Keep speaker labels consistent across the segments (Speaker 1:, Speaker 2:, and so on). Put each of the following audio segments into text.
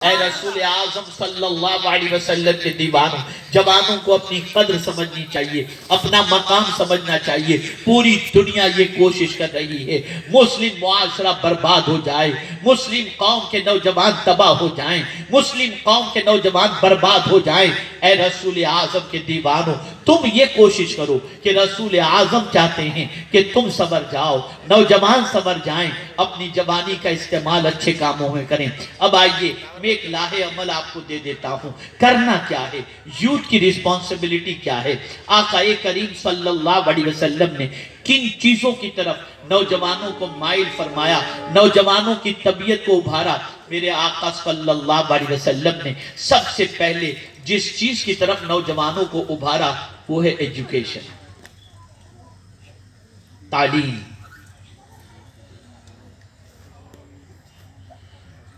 Speaker 1: اے رسول اعظم صلی اللہ علیہ وسلم کے دیوانوں، جوانوں کو اپنی قدر سمجھنی چاہیے، اپنا مقام سمجھنا چاہیے۔ پوری دنیا یہ کوشش کر رہی ہے مسلم معاشرہ برباد ہو جائے، مسلم قوم کے نوجوان تباہ ہو جائیں، مسلم قوم کے نوجوان برباد ہو جائیں۔ اے رسول اعظم کے دیوانوں، تم یہ کوشش کرو کہ رسول اعظم چاہتے ہیں کہ تم سنور جاؤ، نوجوان سنور جائیں، اپنی جوانی کا استعمال اچھے کاموں میں کریں۔ اب آئیے میں ایک لاہے عمل آپ کو دے دیتا ہوں، کرنا کیا ہے، یوتھ کی ریسپانسبلٹی کیا ہے۔ آقا کریم صلی اللہ علیہ وسلم نے کن چیزوں کی طرف نوجوانوں کو مائل فرمایا، نوجوانوں کی طبیعت کو ابھارا۔ میرے آقا صلی اللہ علیہ وسلم نے سب سے پہلے جس چیز کی طرف نوجوانوں کو ابھارا وہ ہے ایجوکیشن، تعلیم۔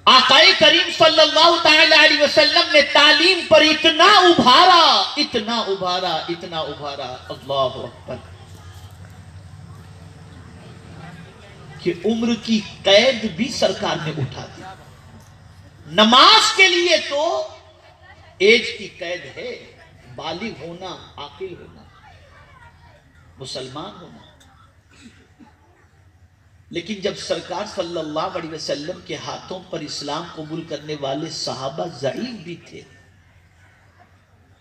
Speaker 1: آقا کریم صلی اللہ تعالی علیہ وسلم نے تعلیم پر اتنا ابھارا، اتنا ابھارا، اتنا ابھارا، اللہ اکبر، کہ عمر کی قید بھی سرکار نے اٹھا دی۔ نماز کے لیے تو ایج کی قید ہے، بالغ ہونا، عاقل ہونا، مسلمان ہونا، لیکن جب سرکار صلی اللہ علیہ وسلم کے ہاتھوں پر اسلام قبول کرنے والے صحابہ ضعیف بھی تھے،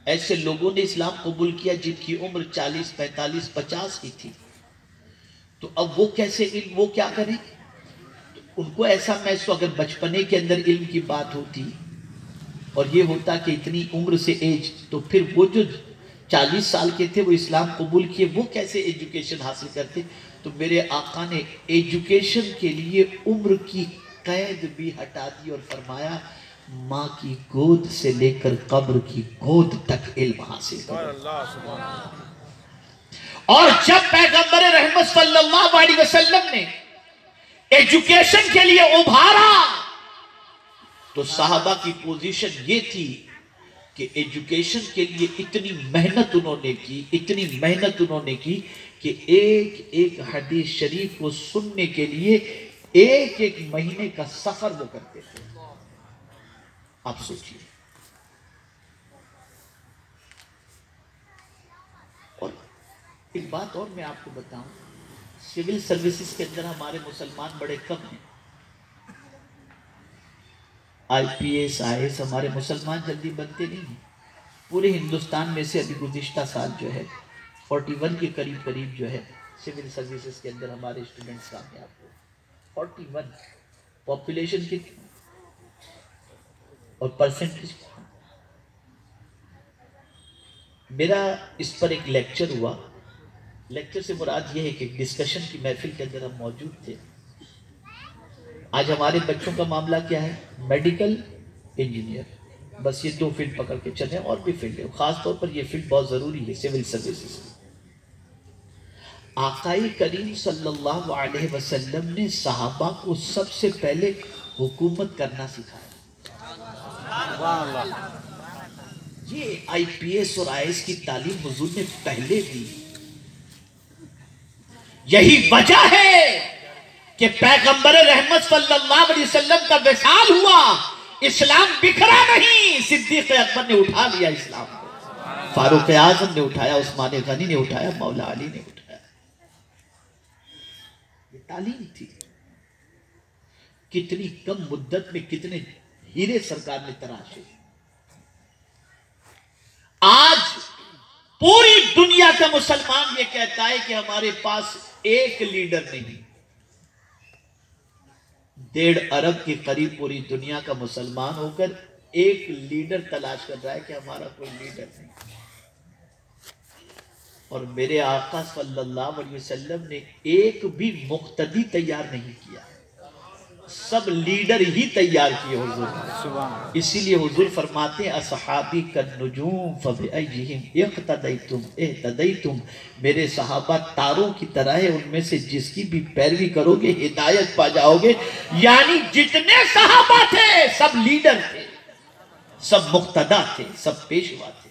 Speaker 1: ایسے لوگوں نے اسلام قبول کیا جن کی عمر 40، 45، 50 کی تھی، تو اب وہ کیسے علم، وہ کیا کریں؟ ان کو ایسا محسوس، اگر بچپنے کے اندر علم کی بات ہوتی اور یہ ہوتا کہ اتنی عمر سے ایج، تو پھر وہ جو 40 سال کے تھے وہ اسلام قبول کیے، وہ کیسے ایجوکیشن حاصل کرتے؟ تو میرے آقا نے ایجوکیشن کے لیے عمر کی قید بھی ہٹا دی اور فرمایا ماں کی گود سے لے کر قبر کی گود تک علم حاصل کرو۔ اور جب پیغمبر رحمت صلی اللہ علیہ وسلم نے ایجوکیشن کے لیے ابھارا تو صحابہ کی پوزیشن یہ تھی کہ ایجوکیشن کے لیے اتنی محنت انہوں نے کی، اتنی محنت انہوں نے کی کہ ایک ایک حدیث شریف کو سننے کے لیے ایک ایک مہینے کا سفر وہ کرتے تھے۔ آپ سوچئے، اور ایک بات اور میں آپ کو بتاؤں، سول سروسز کے اندر ہمارے مسلمان بڑے کم ہیں، آئی پی ایس، آئی ایس ہمارے مسلمان جلدی بنتے نہیں ہیں۔ پورے ہندوستان میں سے ابھی گزشتہ سال جو ہے 41 کے قریب جو ہے سول سروسز کے اندر ہمارے اسٹوڈنٹس کامیاب ہوئے۔ 41 پاپولیشن کی اور پرسنٹیج۔ میرا اس پر ایک لیکچر ہوا، لیکچر سے مراد یہ ہے کہ ڈسکشن کی محفل کے اندر ہم موجود تھے۔ آج ہمارے بچوں کا معاملہ کیا ہے؟ میڈیکل، انجینئر، بس یہ دو فیلڈ پکڑ کے چلیں، اور بھی فیلڈ ہے، خاص طور پر یہ فیلڈ بہت ضروری ہے، سول سروسز۔ آقا کریم صلی اللہ علیہ وسلم نے صحابہ کو سب سے پہلے حکومت کرنا سکھایا۔ یہ آئی پی ایس اور آئی ایس کی تعلیم حضور نے پہلے دی۔ یہی وجہ ہے کہ پیغمبر رحمت صلی اللہ علیہ وسلم کا وصال ہوا، اسلام بکھرا نہیں، صدیق اکبر نے اٹھا لیا اسلام کو، فاروق اعظم نے اٹھایا، عثمان غنی نے اٹھایا، مولا علی نے اٹھایا۔ یہ تعلیم تھی۔ کتنی کم مدت میں کتنے ہیرے سرکار نے تراشے۔ آج پوری دنیا کا مسلمان یہ کہتا ہے کہ ہمارے پاس ایک لیڈر نہیں، 1.5 ارب کے قریب پوری دنیا کا مسلمان ہو کر ایک لیڈر تلاش کر رہا ہے کہ ہمارا کوئی لیڈر نہیں۔ اور میرے آقا صلی اللہ علیہ وسلم نے ایک بھی مقتدی تیار نہیں کیا، سب لیڈر ہی تیار کیے حضور۔ اسی لیے حضور فرماتے ہیں اصحابی کالنجوم فبأیہم اقتدیتم اہتدیتم، میرے صحابہ تاروں کی طرح ہے، ان میں سے جس کی بھی پیروی کرو گے ہدایت پا جاؤ گے۔ یعنی جتنے صحابہ تھے سب لیڈر تھے، سب مقتدا تھے، سب پیشوا تھے۔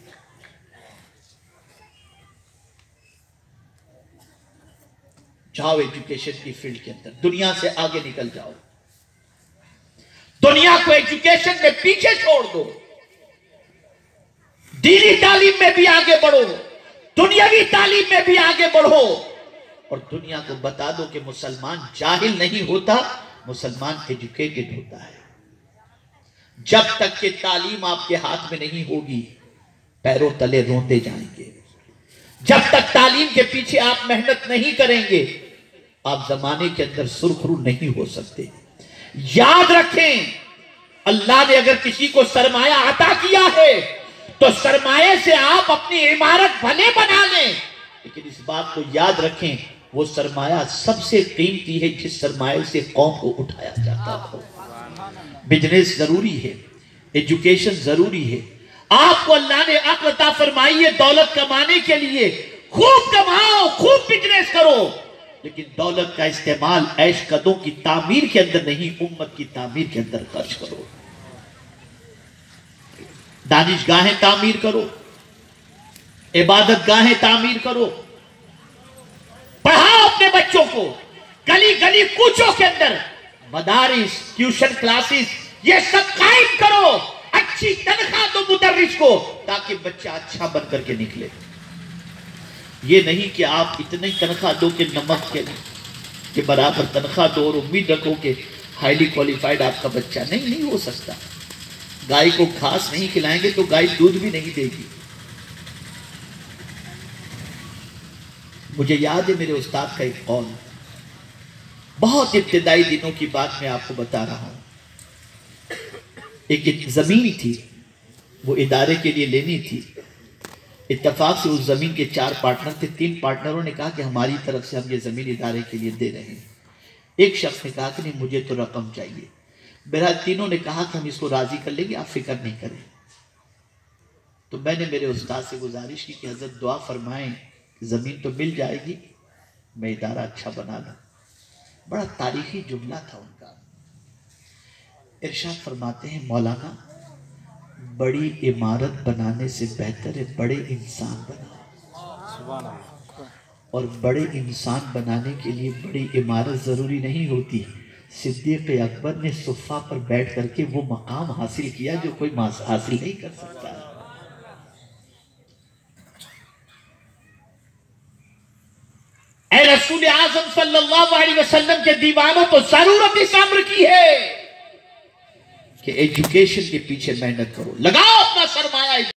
Speaker 1: جاؤ ایجوکیشن کی فیلڈ کے اندر، دنیا سے آگے نکل جاؤ۔ دنیا کو ایجوکیشن میں پیچھے چھوڑ دو، دینی تعلیم میں بھی آگے بڑھو، دنیاوی تعلیم میں بھی آگے بڑھو، اور دنیا کو بتا دو کہ مسلمان جاہل نہیں ہوتا، مسلمان ایجوکیٹڈ ہوتا ہے۔ جب تک کہ تعلیم آپ کے ہاتھ میں نہیں ہوگی پیروں تلے روندے جائیں گے، جب تک تعلیم کے پیچھے آپ محنت نہیں کریں گے آپ زمانے کے اندر سرخرو نہیں ہو سکتے۔ یاد رکھیں، اللہ نے اگر کسی کو سرمایہ عطا کیا ہے تو سرمایہ سے آپ اپنی عمارت بھلے بنا لیں، لیکن اس بات کو یاد رکھیں وہ سرمایہ سب سے قیمتی ہے جس سرمایہ سے قوم کو اٹھایا جاتا ہو۔ بزنس ضروری ہے، ایجوکیشن ضروری ہے، آپ کو اللہ نے عقل عطا فرمائی ہے دولت کمانے کے لیے، خوب کماؤ، خوب بزنس کرو، لیکن دولت کا استعمال عیش قدوں کی تعمیر کے اندر نہیں، امت کی تعمیر کے اندر خرچ کرو۔ دانشگاہیں تعمیر کرو، عبادت گاہیں تعمیر کرو، پڑھاؤ اپنے بچوں کو، گلی گلی کوچوں کے اندر مدارس، ٹیوشن کلاسز یہ سب قائم کرو، اچھی تنخواہ دو مدرس کو تاکہ بچہ اچھا بن کر کے نکلے۔ یہ نہیں کہ آپ اتنی تنخواہ دو کہ نمک کے برابر تنخواہ دو اور امید رکھو کہ ہائیلی کوالیفائڈ آپ کا بچہ نہیں ہو سکتا۔ گائے کو گھاس نہیں کھلائیں گے تو گائے دودھ بھی نہیں دے گی۔ مجھے یاد ہے میرے استاد کا ایک قول، بہت ابتدائی دنوں کی بات میں آپ کو بتا رہا ہوں۔ ایک زمین تھی، وہ ادارے کے لیے لینی تھی، اتفاق سے اس زمین کے 4 پارٹنر تھے، 3 پارٹنروں نے کہا کہ ہماری طرف سے ہم یہ زمین ادارے کے لیے دے رہے ہیں۔ ایک شخص نے کہا کہ نہیں مجھے تو رقم چاہیے۔ بہرحال تینوں نے کہا کہ ہم اس کو راضی کر لیں گے، آپ فکر نہیں کریں۔ تو میں نے میرے استاد سے گزارش کی کہ حضرت دعا فرمائیں، زمین تو مل جائے گی، میں ادارہ اچھا بنا لوں۔ بڑا تاریخی جملہ تھا ان کا۔ ارشاد فرماتے ہیں مولانا بڑی عمارت بنانے سے بہتر ہے بڑے انسان بناؤ، اور بڑے انسان بنانے کے لیے بڑی عمارت ضروری نہیں ہوتی۔ صدیق اکبر نے صفہ پر بیٹھ کر کے وہ مقام حاصل کیا جو کوئی حاصل نہیں کر سکتا ہے۔ اے رسول اعظم صلی اللہ علیہ وسلم کے دیوانوں تو ضرورت اس امر کی ہے کہ ایجوکیشن کے پیچھے محنت کرو، لگاؤ اپنا سرمایہ